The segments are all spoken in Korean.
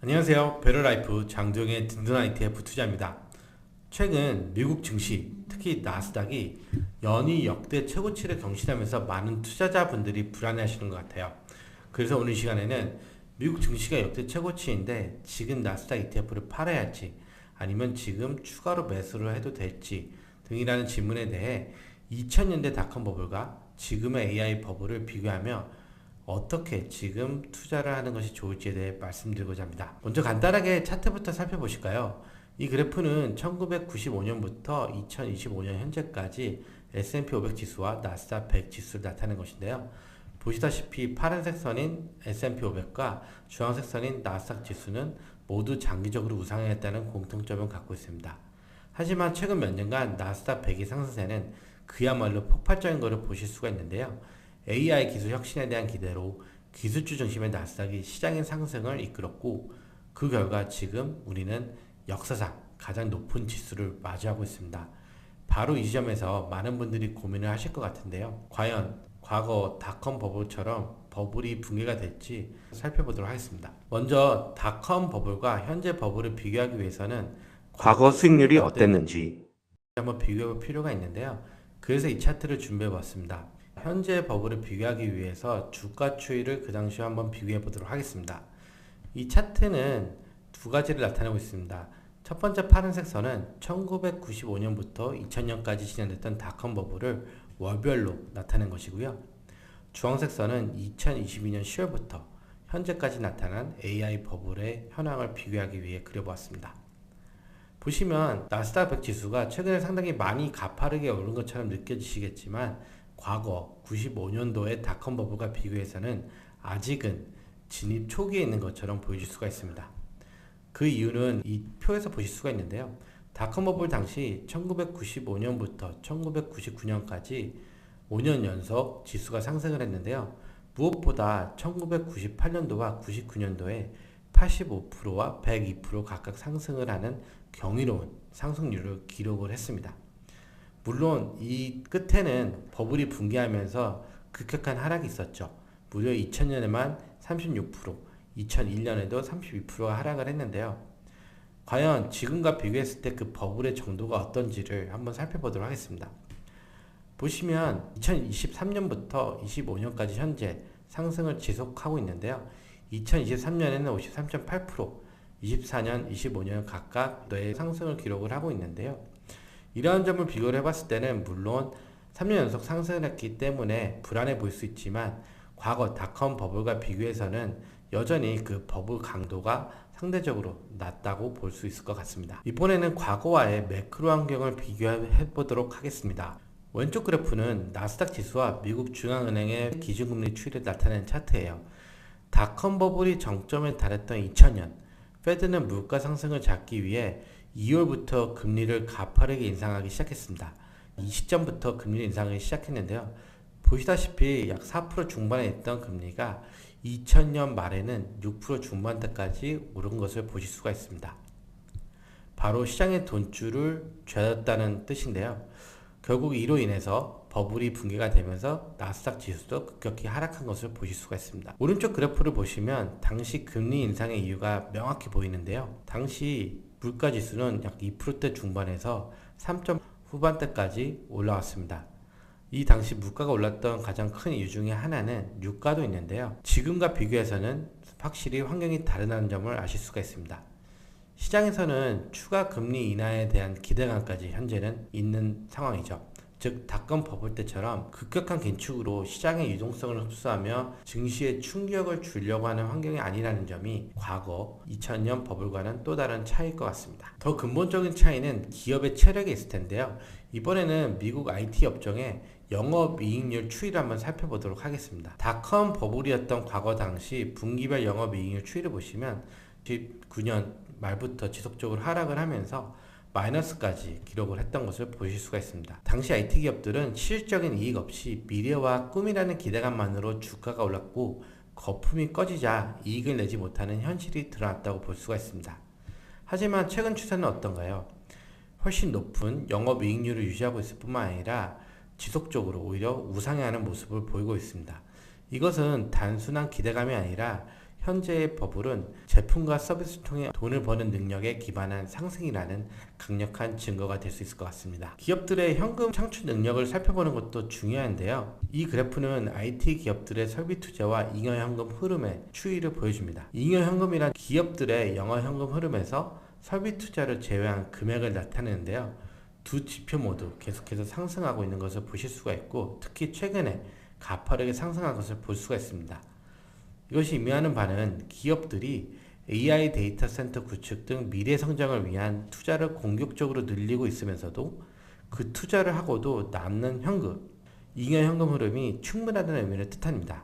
안녕하세요. 베러라이프 장도영의 든든한 ETF 투자입니다. 최근 미국 증시, 특히 나스닥이 연이 역대 최고치를 경신하면서 많은 투자자분들이 불안해하시는 것 같아요. 그래서 오늘 시간에는 미국 증시가 역대 최고치인데 지금 나스닥 ETF를 팔아야 할지 아니면 지금 추가로 매수를 해도 될지 등이라는 질문에 대해 2000년대 닷컴 버블과 지금의 AI 버블을 비교하며 어떻게 지금 투자를 하는 것이 좋을지에 대해 말씀드리고자 합니다. 먼저 간단하게 차트부터 살펴보실까요? 이 그래프는 1995년부터 2025년 현재까지 S&P 500 지수와 나스닥 100 지수를 나타낸 것인데요. 보시다시피 파란색 선인 S&P 500과 주황색 선인 나스닥 지수는 모두 장기적으로 우상향했다는 공통점을 갖고 있습니다. 하지만 최근 몇 년간 나스닥 100의 상승세는 그야말로 폭발적인 것을 보실 수가 있는데요. AI 기술 혁신에 대한 기대로 기술주 중심의 나스닥이 시장의 상승을 이끌었고 그 결과 지금 우리는 역사상 가장 높은 지수를 마주하고 있습니다. 바로 이 지점에서 많은 분들이 고민을 하실 것 같은데요. 과연 과거 닷컴 버블처럼 버블이 붕괴가 될지 살펴보도록 하겠습니다. 먼저 닷컴 버블과 현재 버블을 비교하기 위해서는 과거 수익률이 어땠는지, 한번 비교해 볼 필요가 있는데요. 그래서 이 차트를 준비해 봤습니다. 현재 버블을 비교하기 위해서 주가 추이를 그 당시와 한번 비교해 보도록 하겠습니다. 이 차트는 두 가지를 나타내고 있습니다. 첫 번째 파란색 선은 1995년부터 2000년까지 진행됐던 닷컴 버블을 월별로 나타낸 것이고요. 주황색 선은 2022년 10월부터 현재까지 나타난 AI 버블의 현황을 비교하기 위해 그려보았습니다. 보시면 나스닥 100 지수가 최근에 상당히 많이 가파르게 오른 것처럼 느껴지시겠지만 과거 95년도의 닷컴 버블과 비교해서는 아직은 진입 초기에 있는 것처럼 보여질 수가 있습니다. 그 이유는 이 표에서 보실 수가 있는데요. 닷컴 버블 당시 1995년부터 1999년까지 5년 연속 지수가 상승을 했는데요. 무엇보다 1998년도와 99년도에 85%와 102% 각각 상승을 하는 경이로운 상승률을 기록을 했습니다. 물론 이 끝에는 버블이 붕괴하면서 급격한 하락이 있었죠. 무려 2000년에만 36%, 2001년에도 32%가 하락을 했는데요. 과연 지금과 비교했을 때 그 버블의 정도가 어떤지를 한번 살펴보도록 하겠습니다. 보시면 2023년부터 25년까지 현재 상승을 지속하고 있는데요. 2023년에는 53.8%, 24년, 25년 각각 뇌 상승을 기록을 하고 있는데요. 이러한 점을 비교를 해봤을 때는 물론 3년 연속 상승을 했기 때문에 불안해 보일 수 있지만 과거 닷컴 버블과 비교해서는 여전히 그 버블 강도가 상대적으로 낮다고 볼 수 있을 것 같습니다. 이번에는 과거와의 매크로 환경을 비교해 보도록 하겠습니다. 왼쪽 그래프는 나스닥 지수와 미국 중앙은행의 기준금리 추이를 나타내는 차트예요. 닷컴 버블이 정점에 달했던 2000년, 페드는 물가 상승을 잡기 위해 2월부터 금리를 가파르게 인상하기 시작했습니다. 이 시점부터 금리 인상을 시작했는데요. 보시다시피 약 4% 중반에 있던 금리가 2000년 말에는 6% 중반대까지 오른 것을 보실 수가 있습니다. 바로 시장의 돈줄을 쥐었다는 뜻인데요. 결국 이로 인해서 버블이 붕괴가 되면서 나스닥 지수도 급격히 하락한 것을 보실 수가 있습니다. 오른쪽 그래프를 보시면 당시 금리 인상의 이유가 명확히 보이는데요. 당시 물가 지수는 약 2%대 중반에서 3점 후반대까지 올라왔습니다. 이 당시 물가가 올랐던 가장 큰 이유 중에 하나는 유가도 있는데요. 지금과 비교해서는 확실히 환경이 다르다는 점을 아실 수가 있습니다. 시장에서는 추가 금리 인하에 대한 기대감까지 현재는 있는 상황이죠. 즉 닷컴 버블 때처럼 급격한 긴축으로 시장의 유동성을 흡수하며 증시에 충격을 주려고 하는 환경이 아니라는 점이 과거 2000년 버블과는 또 다른 차이일 것 같습니다. 더 근본적인 차이는 기업의 체력에 있을 텐데요. 이번에는 미국 IT 업종의 영업이익률 추이를 한번 살펴보도록 하겠습니다. 닷컴 버블이었던 과거 당시 분기별 영업이익률 추이를 보시면 19년 말부터 지속적으로 하락을 하면서 마이너스까지 기록을 했던 것을 보실 수가 있습니다. 당시 IT 기업들은 실질적인 이익 없이 미래와 꿈이라는 기대감만으로 주가가 올랐고 거품이 꺼지자 이익을 내지 못하는 현실이 드러났다고 볼 수가 있습니다. 하지만 최근 추세는 어떤가요? 훨씬 높은 영업이익률을 유지하고 있을 뿐만 아니라 지속적으로 오히려 우상향하는 모습을 보이고 있습니다. 이것은 단순한 기대감이 아니라 현재의 버블은 제품과 서비스를 통해 돈을 버는 능력에 기반한 상승이라는 강력한 증거가 될 수 있을 것 같습니다. 기업들의 현금 창출 능력을 살펴보는 것도 중요한데요. 이 그래프는 IT 기업들의 설비 투자와 잉여 현금 흐름의 추이를 보여줍니다. 잉여 현금이란 기업들의 영업 현금 흐름에서 설비 투자를 제외한 금액을 나타내는데요. 두 지표 모두 계속해서 상승하고 있는 것을 보실 수가 있고, 특히 최근에 가파르게 상승한 것을 볼 수가 있습니다. 이것이 의미하는 바는 기업들이 AI 데이터 센터 구축 등 미래 성장을 위한 투자를 공격적으로 늘리고 있으면서도 그 투자를 하고도 남는 현금, 잉여 현금 흐름이 충분하다는 의미를 뜻합니다.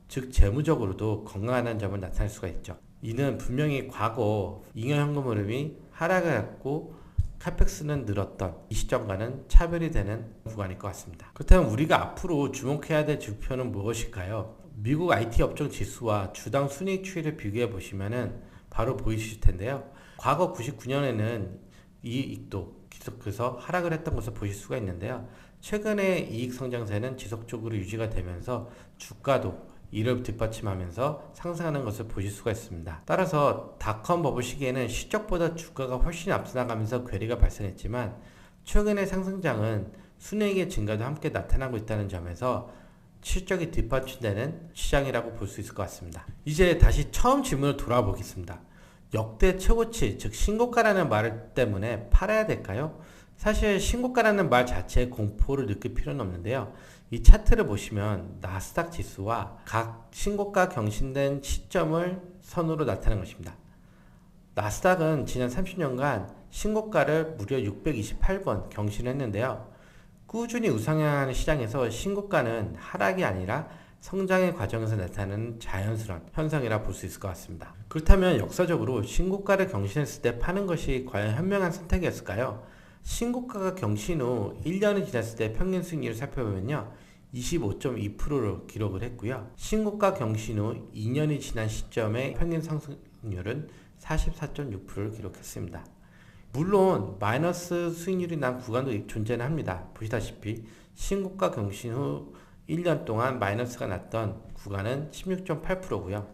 즉 재무적으로도 건강하다는 점을 나타낼 수가 있죠. 이는 분명히 과거 잉여 현금 흐름이 하락을 했고 카펙스는 늘었던 이 시점과는 차별이 되는 구간일 것 같습니다. 그렇다면 우리가 앞으로 주목해야 될 지표는 무엇일까요? 미국 IT 업종 지수와 주당 순이익 추이를 비교해 보시면은 바로 보이실 텐데요. 과거 99년에는 이익도 계속해서 하락을 했던 것을 보실 수가 있는데요. 최근에 이익 성장세는 지속적으로 유지가 되면서 주가도 이를 뒷받침하면서 상승하는 것을 보실 수가 있습니다. 따라서 닷컴 버블 시기에는 실적보다 주가가 훨씬 앞서 나가면서 괴리가 발생했지만, 최근의 상승장은 순이익의 증가도 함께 나타나고 있다는 점에서 실적이 뒷받침되는 시장이라고 볼 수 있을 것 같습니다. 이제 다시 처음 질문을 돌아보겠습니다. 역대 최고치, 즉 신고가라는 말 때문에 팔아야 될까요? 사실 신고가라는 말 자체에 공포를 느낄 필요는 없는데요. 이 차트를 보시면 나스닥 지수와 각 신고가 경신된 시점을 선으로 나타낸 것입니다. 나스닥은 지난 30년간 신고가를 무려 628번 경신했는데요. 꾸준히 우상향하는 시장에서 신고가는 하락이 아니라 성장의 과정에서 나타나는 자연스러운 현상이라 볼 수 있을 것 같습니다. 그렇다면 역사적으로 신고가를 경신했을 때 파는 것이 과연 현명한 선택이었을까요? 신고가가 경신 후 1년이 지났을 때 평균 수익률을 살펴보면요, 25.2%로 기록을 했고요. 신고가 경신 후 2년이 지난 시점의 평균 상승률은 44.6%를 기록했습니다. 물론 마이너스 수익률이 난 구간도 존재는 합니다. 보시다시피 신고가 경신 후 1년 동안 마이너스가 났던 구간은 16.8%고요.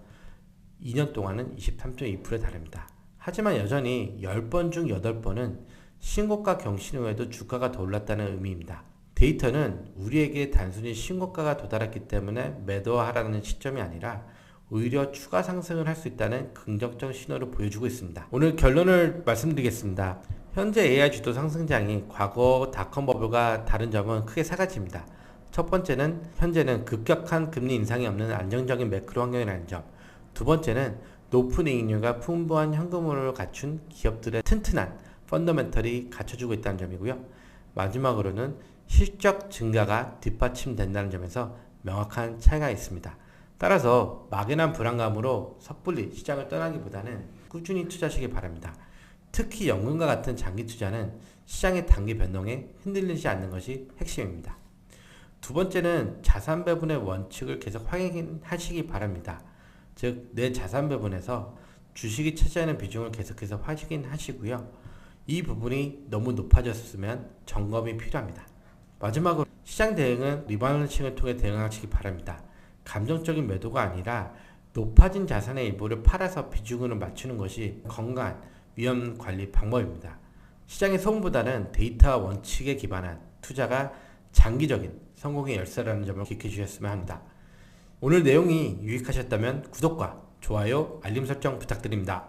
2년 동안은 23.2%에 달합니다. 하지만 여전히 10번 중 8번은 신고가 경신 후에도 주가가 더 올랐다는 의미입니다. 데이터는 우리에게 단순히 신고가가 도달했기 때문에 매도하라는 시점이 아니라 오히려 추가 상승을 할 수 있다는 긍정적 신호를 보여주고 있습니다. 오늘 결론을 말씀드리겠습니다. 현재 AI 주도 상승장이 과거 닷컴 버블과 다른 점은 크게 세 가지입니다. 첫 번째는 현재는 급격한 금리 인상이 없는 안정적인 매크로 환경이라는 점. 두 번째는 높은 이익률과 풍부한 현금흐름을 갖춘 기업들의 튼튼한 펀더멘털이 갖춰주고 있다는 점이고요. 마지막으로는 실적 증가가 뒷받침된다는 점에서 명확한 차이가 있습니다. 따라서 막연한 불안감으로 섣불리 시장을 떠나기보다는 꾸준히 투자하시기 바랍니다. 특히 연금과 같은 장기 투자는 시장의 단기 변동에 흔들리지 않는 것이 핵심입니다. 두 번째는 자산 배분의 원칙을 계속 확인하시기 바랍니다. 즉, 내 자산 배분에서 주식이 차지하는 비중을 계속해서 확인하시고요. 이 부분이 너무 높아졌으면 점검이 필요합니다. 마지막으로 시장 대응은 리바운싱을 통해 대응하시기 바랍니다. 감정적인 매도가 아니라 높아진 자산의 일부를 팔아서 비중을 맞추는 것이 건강한 위험 관리 방법입니다. 시장의 소음보다는 데이터와 원칙에 기반한 투자가 장기적인 성공의 열쇠라는 점을 기억해 주셨으면 합니다. 오늘 내용이 유익하셨다면 구독과 좋아요, 알림 설정 부탁드립니다.